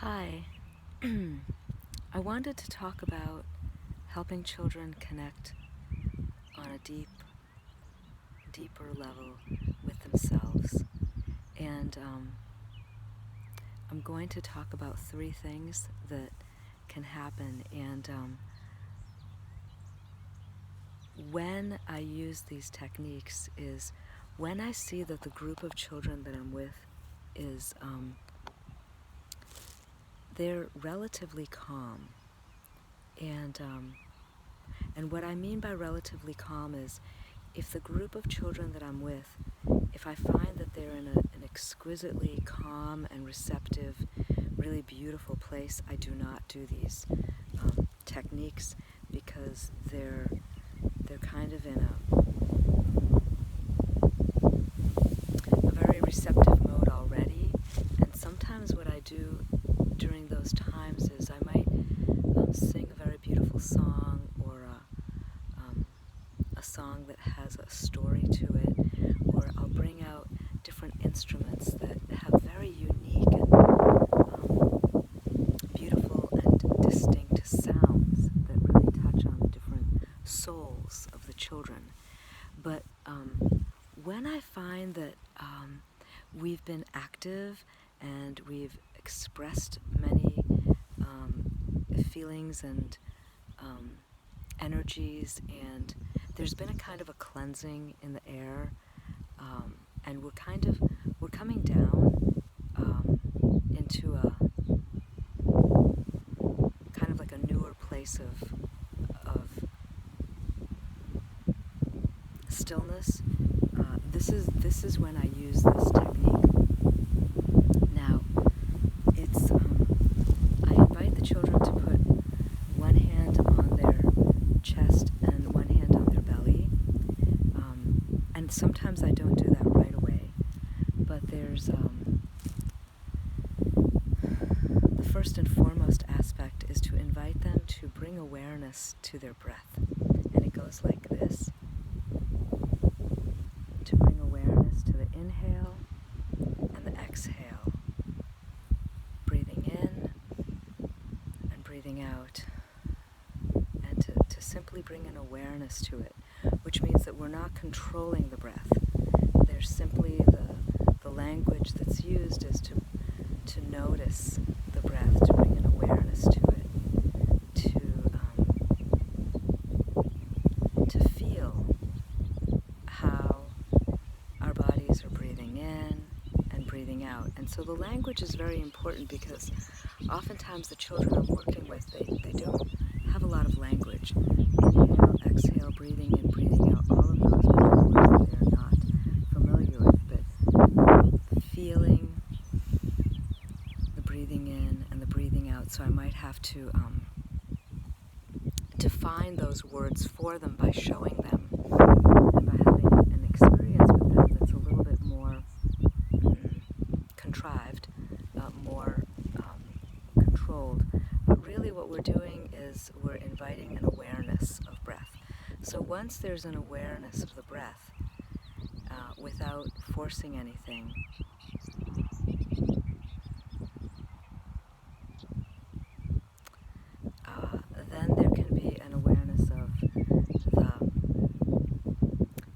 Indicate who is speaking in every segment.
Speaker 1: Hi. I wanted to talk about helping children connect on a deeper level with themselves. And I'm going to talk about three things that can happen. And when I use these techniques is when I see that the group of children that I'm with is they're relatively calm. And what I mean by relatively calm is if the group of children that I'm with, if I find that they're in an exquisitely calm and receptive, really beautiful place, I do not do these techniques because they're kind of in a very receptive mode already. And sometimes what I do during those times is I might sing a very beautiful song or a song that has a story to it, or I'll bring out different instruments that have very unique and beautiful and distinct sounds that really touch on the different souls of the children. But when I find that we've been active and we've expressed many feelings and energies, and there's been a kind of a cleansing in the air, and we're coming down into a kind of like a newer place of stillness. This is when I use this technique. Now, it's I invite the children to put one hand on their chest and one hand on their belly, and sometimes I don't do that right away. But there's the first and foremost aspect is to invite them to bring awareness to their breath, and it goes like this. To bring awareness to the inhale and the exhale, breathing in and breathing out, and to simply bring an awareness to it, which means that we're not controlling the breath. There's simply the language that's used is to notice the breath, to bring an awareness to it, to feel how our bodies are breathing in and breathing out. And so the language is very important because oftentimes the children I'm working with, they don't have a lot of language. Inhale, exhale, breathing in, breathing out, all of those are words that they're not familiar with, but feeling the breathing in and the breathing out. So I might have to define those words for them by showing them and by having an experience with them that's a little bit more contrived, more controlled. But really what we're doing is we're inviting an awareness of breath. So once there's an awareness of the breath, without forcing anything, then there can be an awareness of the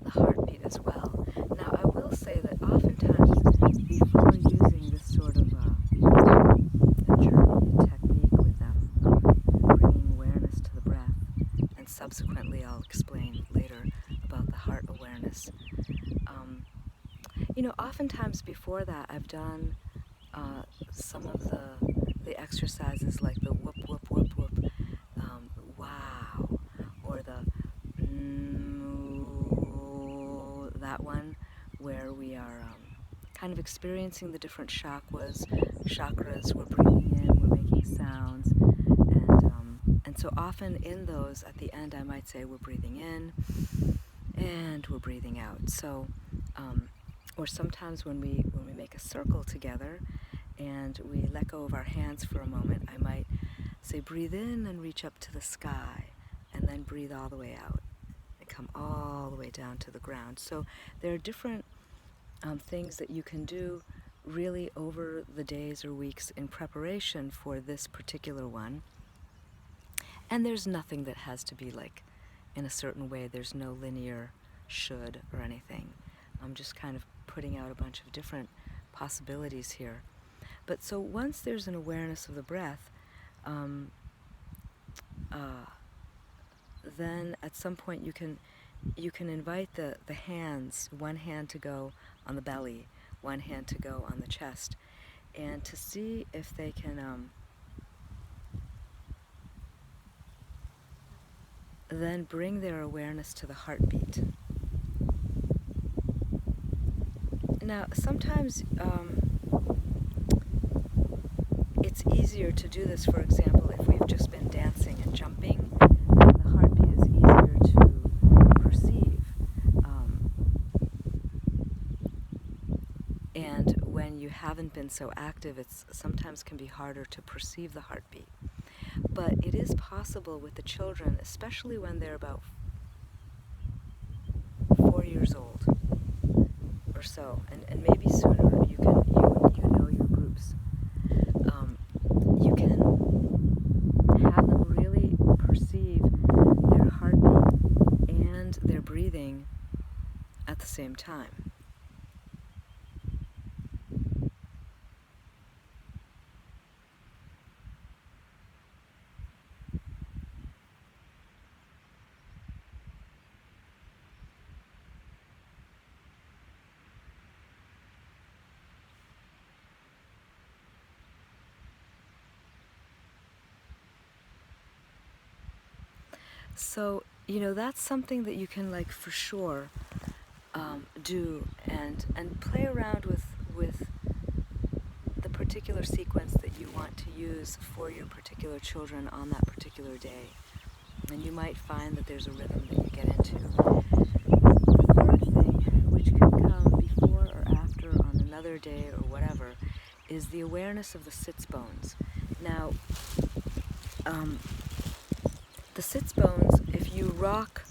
Speaker 1: heartbeat as well. Now I will say that oftentimes before using this sort of a journey technique with them, bringing awareness to the breath, and subsequently I'll explain later about the heart awareness. Oftentimes before that I've done some of the exercises like the whoop, whoop, whoop, whoop, wow, or the that one where we are kind of experiencing the different chakras. We're breathing in, we're making sounds, and so often in those, at the end, I might say we're breathing in and we're breathing out. So, or sometimes when we make a circle together and we let go of our hands for a moment, I might say breathe in and reach up to the sky, and then breathe all the way out and come all the way down to the ground. So there are different things that you can do really over the days or weeks in preparation for this particular one. And there's nothing that has to be like in a certain way. There's no linear should or anything. I'm just kind of putting out a bunch of different possibilities here. But so once there's an awareness of the breath, then at some point you can invite the hands, one hand to go on the belly, one hand to go on the chest, and to see if they can then bring their awareness to the heartbeat. Now, sometimes it's easier to do this, for example, if we've just been dancing and jumping, then the heartbeat is easier to perceive. And when you haven't been so active, it's sometimes can be harder to perceive the heartbeat. But it is possible with the children, especially when they're about 4 years old or so, and maybe sooner. You know your groups. You can have them really perceive their heartbeat and their breathing at the same time. So, that's something that you can, like, for sure do and play around with the particular sequence that you want to use for your particular children on that particular day. And you might find that there's a rhythm that you get into. The third thing, which can come before or after on another day or whatever, is the awareness of the sits bones. Now, the sits bones, if you rock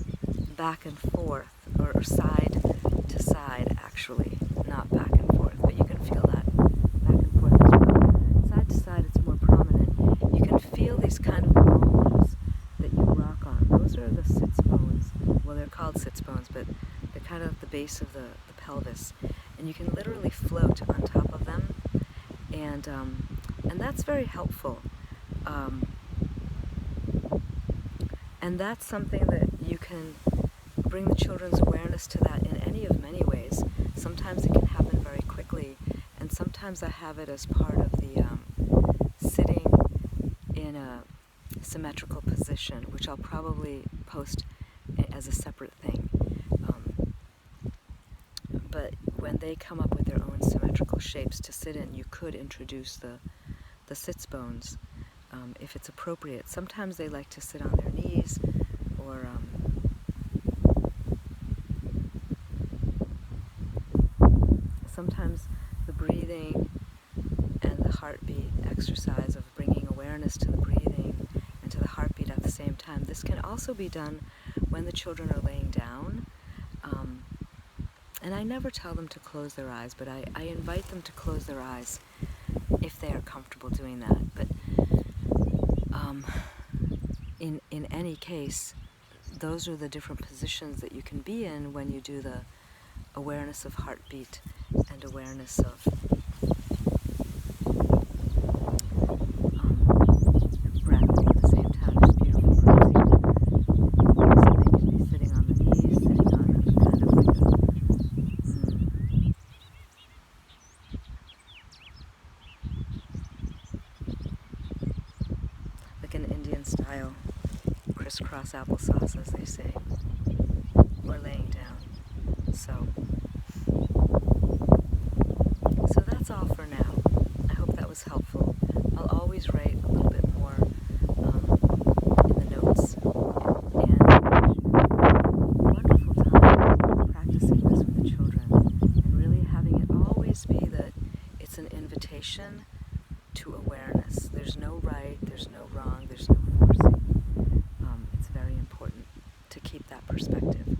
Speaker 1: back and forth, or side to side actually, not back and forth, but you can feel that back and forth as well. Side to side it's more prominent. You can feel these kind of bones that you rock on. Those are the sits bones. Well, they're called sits bones, but they're kind of at the base of the pelvis. And you can literally float on top of them. And that's very helpful. And that's something that you can bring the children's awareness to that in any of many ways. Sometimes it can happen very quickly, and sometimes I have it as part of the sitting in a symmetrical position, which I'll probably post as a separate thing. But when they come up with their own symmetrical shapes to sit in, you could introduce the sits bones. If it's appropriate. Sometimes they like to sit on their knees, or sometimes the breathing and the heartbeat exercise of bringing awareness to the breathing and to the heartbeat at the same time. This can also be done when the children are laying down. And I never tell them to close their eyes, but I invite them to close their eyes if they are comfortable doing that. But in any case, those are the different positions that you can be in when you do the awareness of heartbeat and awareness of breath at the same time. Just beautiful breathing. So they can be sitting on the knees, sitting on kind of like an Indian style crisscross applesauce, as they say, or laying down. So that's all for now. I hope that was helpful. I'll always write a little bit more in the notes. And wonderful time practicing this with the children, and really having it always be that it's an invitation to awareness. There's no right, there's no wrong, there's no forcing. It's very important to keep that perspective.